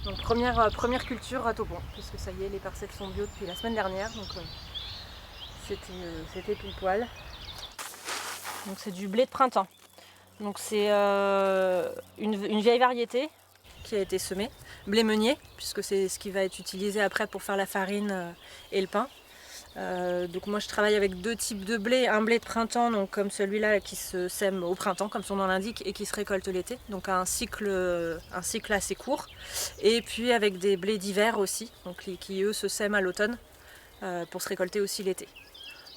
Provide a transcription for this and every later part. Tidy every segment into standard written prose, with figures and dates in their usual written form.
Donc première culture à Taupon, puisque ça y est, les parcelles sont bio depuis la semaine dernière, donc c'était pile poil. Donc c'est du blé de printemps. Donc c'est une vieille variété qui a été semée, blé meunier, puisque c'est ce qui va être utilisé après pour faire la farine et le pain. Donc moi je travaille avec deux types de blé, un blé de printemps donc comme celui-là qui se sème au printemps comme son nom l'indique et qui se récolte l'été, donc un cycle assez court, et puis avec des blés d'hiver aussi, donc qui eux se sèment à l'automne pour se récolter aussi l'été.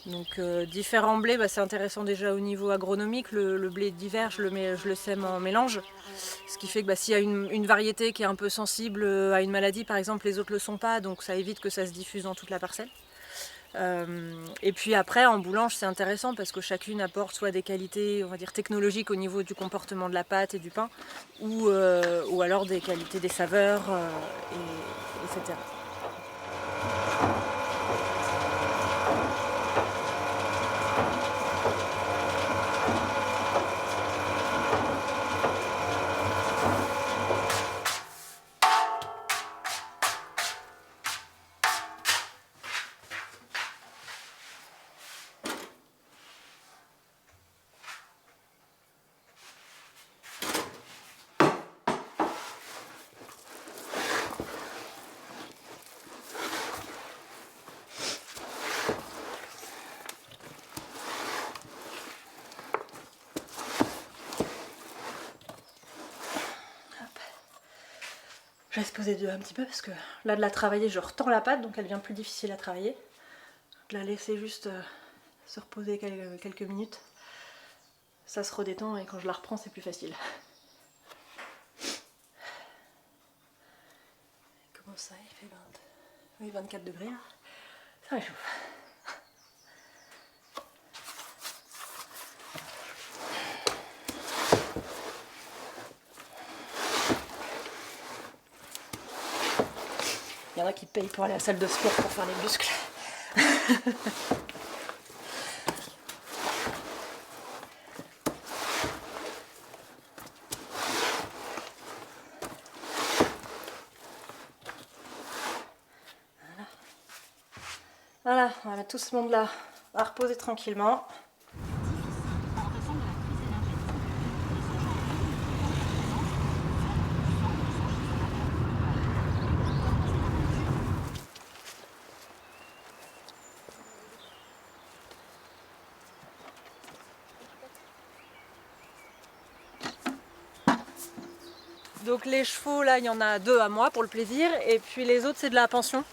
Donc différents blés, c'est intéressant déjà au niveau agronomique. Le blé d'hiver je le sème en mélange, ce qui fait que s'il y a une variété qui est un peu sensible à une maladie par exemple, les autres ne le sont pas, donc ça évite que ça se diffuse dans toute la parcelle. Et puis après en boulange c'est intéressant parce que chacune apporte soit des qualités on va dire technologiques au niveau du comportement de la pâte et du pain ou alors des qualités des saveurs etc. Je vais se poser un petit peu parce que là de la travailler je retends la pâte donc elle devient plus difficile à travailler. De la laisser juste se reposer quelques minutes, ça se redétend et quand je la reprends c'est plus facile. Comment ça, il fait 24 degrés là. Ça réchauffe. Il y en a qui payent pour aller à la salle de sport pour faire les muscles. Voilà, tout ce monde-là va reposer tranquillement. Donc les chevaux, là, il y en a 2 à moi pour le plaisir, et puis les autres, c'est de la pension.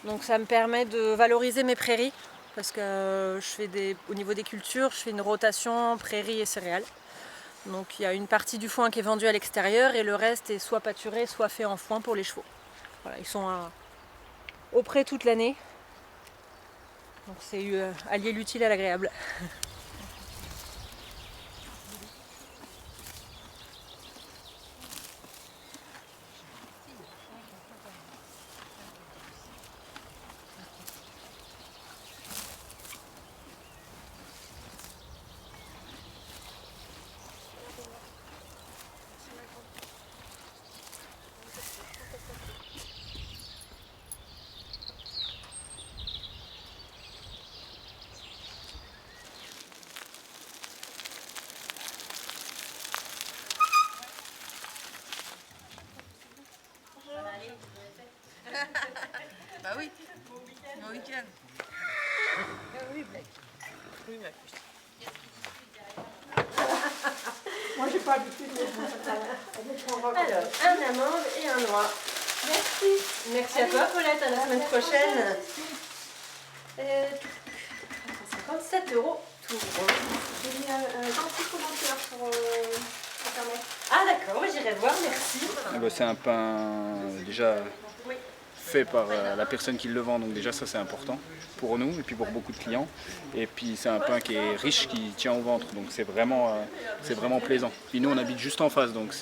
Donc ça me permet de valoriser mes prairies, parce que au niveau des cultures, je fais une rotation prairies et céréales. Donc il y a une partie du foin qui est vendue à l'extérieur, et le reste est soit pâturé, soit fait en foin pour les chevaux. Voilà, ils sont au pré toute l'année. Donc c'est allier l'utile à l'agréable. Bah oui, bon week-end. Oui, mais moi j'ai pas l'habitude de alors, un amande et un noix. Merci. Merci à toi Paulette, à la semaine prochaine. 57 € tout. J'ai mis un gentil commentaire sur internet. Ah d'accord, j'irai voir, merci. C'est un pain déjà Oui. fait par la personne qui le vend, donc déjà ça c'est important pour nous et puis pour beaucoup de clients. Et puis c'est un pain qui est riche, qui tient au ventre, donc c'est vraiment plaisant. Puis nous on habite juste en face, donc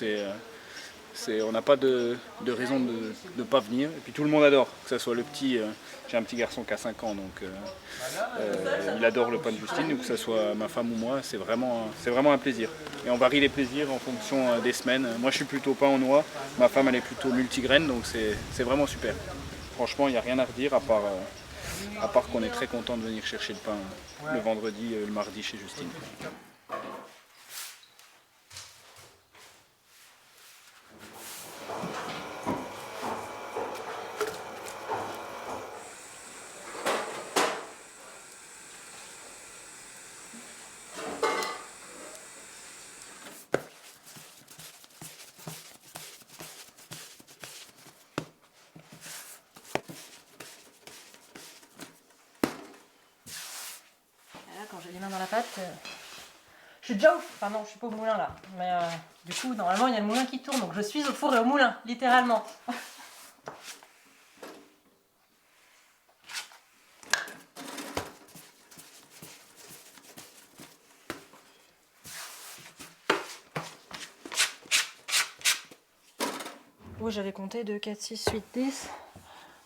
On n'a pas de raison de ne pas venir. Et puis tout le monde adore, que ce soit le petit, j'ai un petit garçon qui a 5 ans, donc il adore le pain de Justine, ou que ce soit ma femme ou moi, c'est vraiment un plaisir. Et on varie les plaisirs en fonction des semaines. Moi je suis plutôt pain aux noix, ma femme elle est plutôt multigraine, donc c'est vraiment super. Franchement, il n'y a rien à redire à part qu'on est très content de venir chercher le pain le vendredi, le mardi chez Justine. Quand j'ai les mains dans la pâte, je suis déjà au four. Enfin non, je suis pas au moulin là. Mais du coup, normalement, il y a le moulin qui tourne, donc je suis au four et au moulin, littéralement. Oh, j'avais compté 2, 4, 6, 8, 10,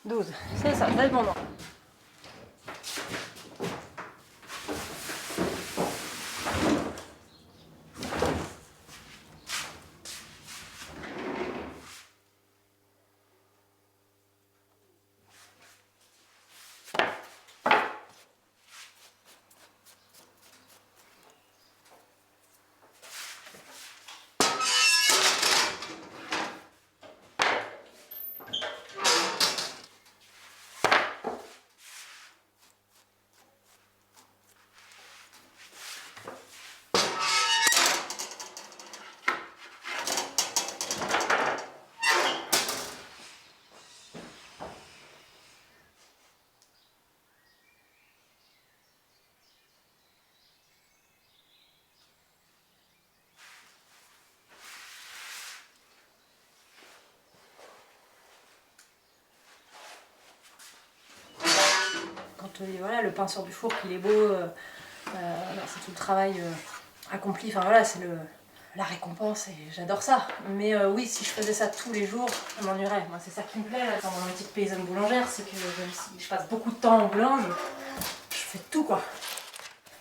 12. C'est ça, ça bon. Voilà, le pain sort du four, qu'il est beau, c'est tout le travail accompli, enfin voilà, c'est la récompense et j'adore ça. Mais oui, si je faisais ça tous les jours, je m'ennuierais. Moi, c'est ça qui me plaît là, dans mon métier de paysanne boulangère, c'est que même si je passe beaucoup de temps en boulange, je fais tout quoi.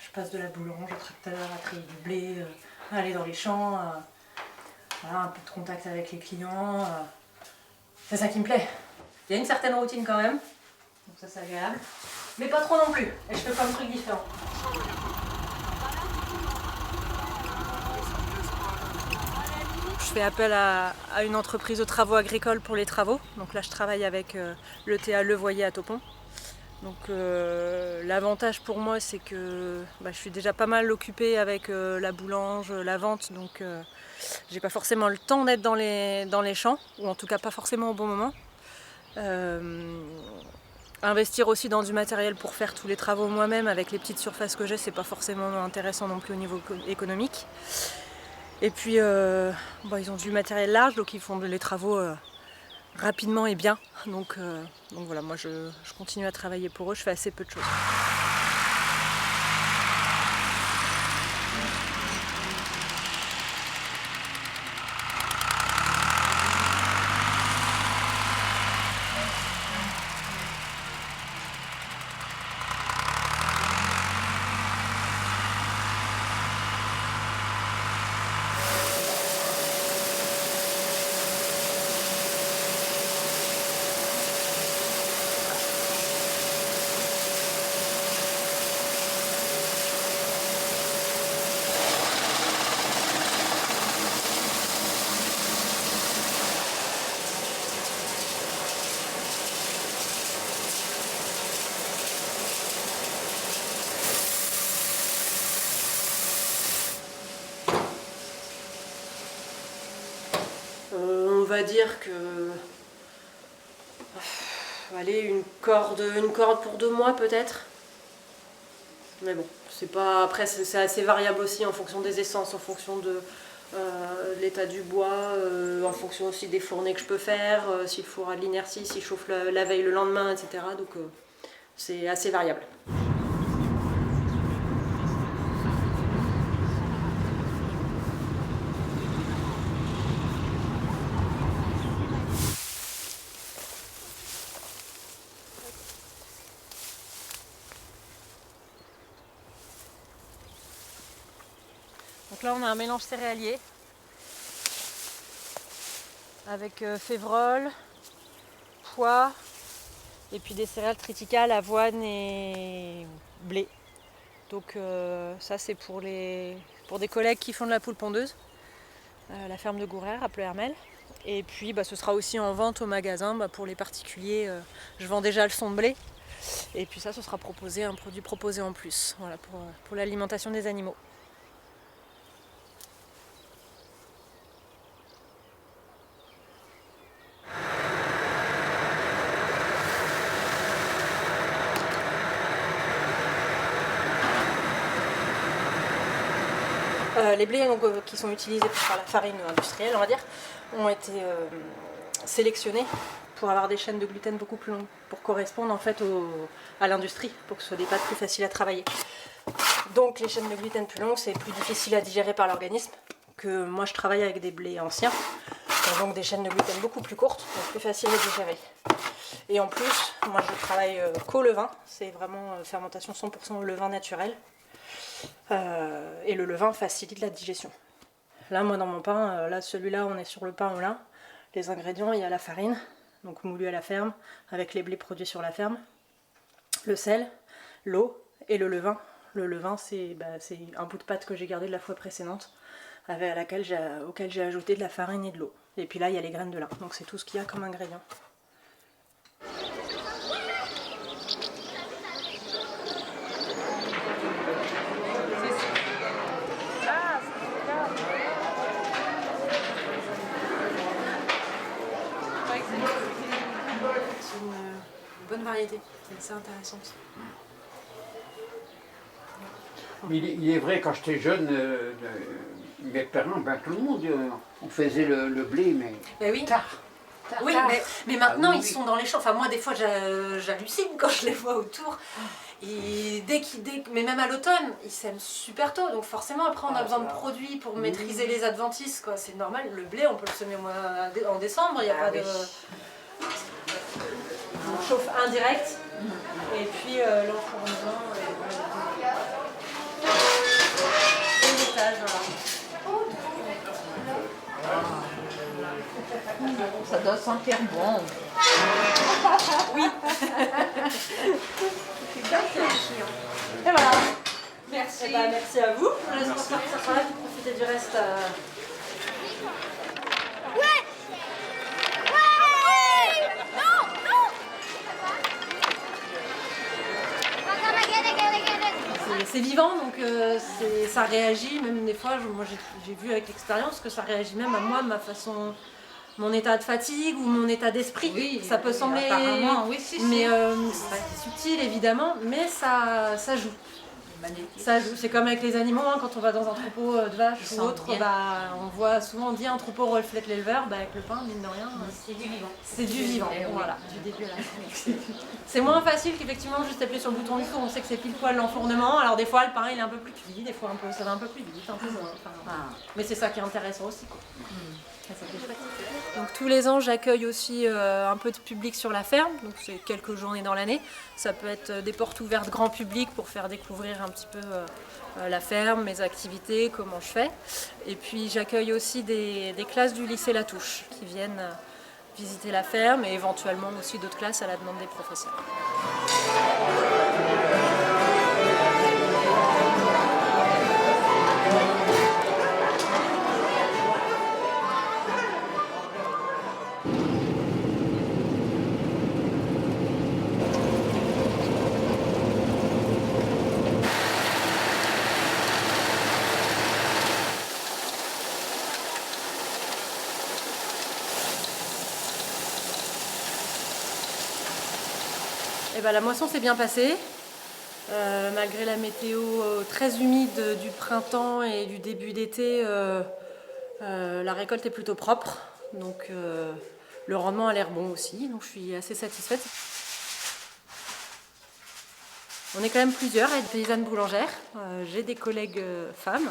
Je passe de la boulange au tracteur, à trier du blé, à aller dans les champs, voilà, un peu de contact avec les clients. C'est ça qui me plaît. Il y a une certaine routine quand même, donc ça c'est agréable. Mais pas trop non plus, et je fais plein de trucs différents. Je fais appel à une entreprise de travaux agricoles pour les travaux. Donc là je travaille avec le TA Levoyer à Topon. Donc l'avantage pour moi c'est que je suis déjà pas mal occupée avec la boulange, la vente, donc j'ai pas forcément le temps d'être dans les champs, ou en tout cas pas forcément au bon moment. Investir aussi dans du matériel pour faire tous les travaux moi-même avec les petites surfaces que j'ai, c'est pas forcément intéressant non plus au niveau économique. Et puis ils ont du matériel large, donc ils font les travaux rapidement et bien. Donc voilà, moi je continue à travailler pour eux, je fais assez peu de choses. On va dire que allez, une corde pour 2 mois peut-être. Mais bon, c'est pas. Après c'est assez variable aussi en fonction des essences, en fonction de l'état du bois, en fonction aussi des fournées que je peux faire, si le four a de l'inertie, si je chauffe la veille le lendemain, etc. Donc c'est assez variable. Donc là on a un mélange céréalier avec févrole, pois et puis des céréales triticales, avoine et blé. Donc ça c'est pour des collègues qui font de la poule pondeuse, la ferme de Gourère à Pleuhermel. Et puis ce sera aussi en vente au magasin pour les particuliers. Je vends déjà le son de blé. Et puis ça, ce sera un produit proposé en plus, voilà, pour l'alimentation des animaux. Les blés qui sont utilisés pour faire la farine industrielle, on va dire, ont été sélectionnés pour avoir des chaînes de gluten beaucoup plus longues, pour correspondre en fait à l'industrie, pour que ce soit des pâtes plus faciles à travailler. Donc les chaînes de gluten plus longues, c'est plus difficile à digérer par l'organisme, que moi je travaille avec des blés anciens, donc des chaînes de gluten beaucoup plus courtes, donc plus faciles à digérer. Et en plus, moi je travaille qu'au levain, c'est vraiment fermentation 100% au levain naturel, et le levain facilite la digestion. Là, moi dans mon pain, là celui-là on est sur le pain au lin, les ingrédients, il y a la farine, donc moulu à la ferme, avec les blés produits sur la ferme, le sel, l'eau et le levain. Le levain, c'est un bout de pâte que j'ai gardé de la fois précédente, auquel j'ai ajouté de la farine et de l'eau. Et puis là, il y a les graines de lin, donc c'est tout ce qu'il y a comme ingrédient. C'est une bonne variété, c'est assez intéressante. Il est vrai, quand j'étais jeune, mes parents, tout le monde, on faisait le blé, mais oui. tard. Oui, mais maintenant oui, ils sont dans les champs. Enfin, moi, des fois, j'hallucine quand je les vois autour. Et mais même à l'automne, ils sèment super tôt. Donc forcément, après, on a besoin de produits pour maîtriser les adventices, quoi. C'est normal. Le blé, on peut le semer en décembre. Il n'y a pas de... On chauffe indirect. Et puis l'enfournement. Et l'étage, voilà. Ça doit sentir bon. Oui. Et voilà. Merci. Merci à vous. Je laisse passer ça sur là, vous profitez du reste. C'est vivant, donc ça réagit, même des fois, moi j'ai vu avec l'expérience que ça réagit même à moi, ma façon, mon état de fatigue ou mon état d'esprit. Oui, ça peut sembler oui, mais c'est subtil évidemment, mais ça joue. Ça joue. C'est comme avec les animaux, hein, quand on va dans un troupeau de vaches ou autre, on voit souvent, on dit un troupeau reflète l'éleveur, avec le pain, mine de rien. C'est du vivant. C'est du vivant, voilà, du début à la fin. C'est moins facile qu'effectivement juste appuyer sur le bouton du four, on sait que c'est pile poil l'enfournement, alors des fois le pain il est un peu plus cuit, des fois ça va un peu plus vite, un peu moins. Mais c'est ça qui est intéressant aussi, quoi. Donc tous les ans j'accueille aussi un peu de public sur la ferme, donc c'est quelques journées dans l'année. Ça peut être des portes ouvertes grand public pour faire découvrir un petit peu la ferme, mes activités, comment je fais. Et puis j'accueille aussi des classes du lycée La Touche qui viennent visiter la ferme et éventuellement aussi d'autres classes à la demande des professeurs. Et ben, la moisson s'est bien passée, malgré la météo très humide du printemps et du début d'été, la récolte est plutôt propre, donc le rendement a l'air bon aussi, donc je suis assez satisfaite. On est quand même plusieurs à être paysannes boulangères, j'ai des collègues femmes.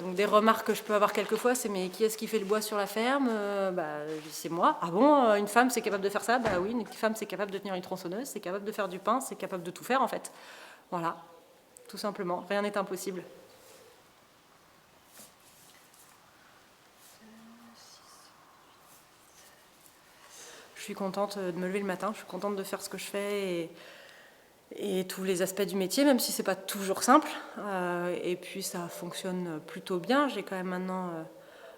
Donc des remarques que je peux avoir quelquefois, c'est mais qui est-ce qui fait le bois sur la ferme? C'est moi. Ah bon, une femme c'est capable de faire ça? Bah oui, une femme c'est capable de tenir une tronçonneuse, c'est capable de faire du pain, c'est capable de tout faire en fait. Voilà, tout simplement, rien n'est impossible. suis contente de me lever le matin, je suis contente de faire ce que je fais et tous les aspects du métier, même si c'est pas toujours simple. Et puis ça fonctionne plutôt bien. J'ai quand même maintenant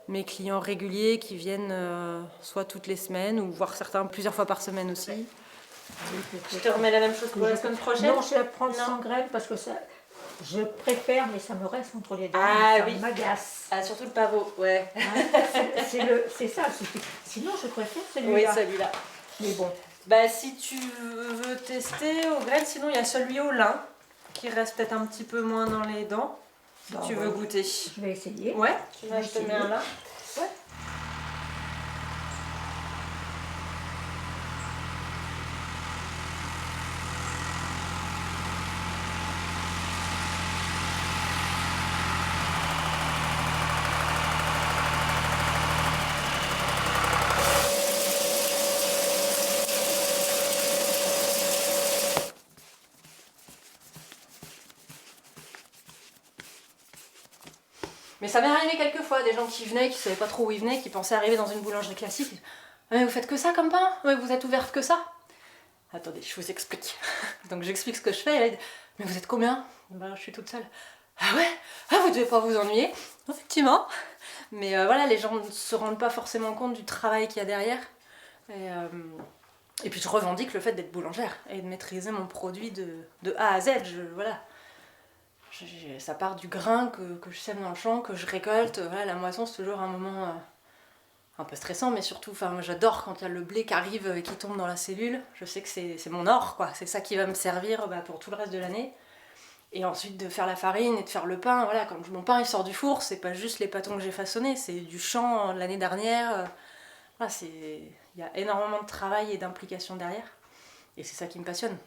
mes clients réguliers qui viennent soit toutes les semaines ou voire certains plusieurs fois par semaine aussi. Je te remets la même chose pour la semaine prochaine? Non, je vais prendre sans graines parce que ça, je préfère, mais ça me reste entre les dents. Ah ça oui. m'agace. Ah, surtout le pavot, ouais. C'est ça. Sinon, je préfère celui-là. Oui, celui-là. Mais bon. Bah, si tu veux tester aux graines, sinon il y a celui au lin qui reste peut-être un petit peu moins dans les dents. Si Bon, tu ouais. veux goûter. Je vais essayer. Ouais, Je vais je te mets essayer. un là. Ouais. Mais ça m'est arrivé quelques fois, des gens qui venaient, qui savaient pas trop où ils venaient, qui pensaient arriver dans une boulangerie classique. Ah, mais vous faites que ça comme pain? Ouais, vous êtes ouverte que ça? Attendez, je vous explique. Donc j'explique ce que je fais, et là, il dit, mais vous êtes combien? Ben, je suis toute seule. Ah ouais? Ah, vous devez pas vous ennuyer? Effectivement. Mais voilà, les gens ne se rendent pas forcément compte du travail qu'il y a derrière. Et puis je revendique le fait d'être boulangère et de maîtriser mon produit de A à Z. Voilà. Ça part du grain que je sème dans le champ, que je récolte. Voilà, la moisson, c'est toujours un moment un peu stressant, mais surtout, moi, j'adore quand il y a le blé qui arrive et qui tombe dans la cellule. Je sais que c'est mon or, quoi. C'est ça qui va me servir pour tout le reste de l'année. Et ensuite, de faire la farine et de faire le pain. Voilà, quand mon pain il sort du four, c'est pas juste les pâtons que j'ai façonnés, c'est du champ l'année dernière. Voilà, il y a énormément de travail et d'implication derrière. Et c'est ça qui me passionne.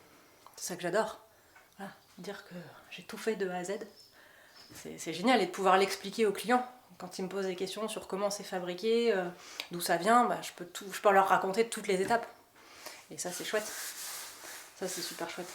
C'est ça que j'adore. Voilà, dire que j'ai tout fait de A à Z, c'est génial. Et de pouvoir l'expliquer aux clients. Quand ils me posent des questions sur comment c'est fabriqué, d'où ça vient, je peux leur raconter toutes les étapes. Et ça, c'est chouette. Ça, c'est super chouette.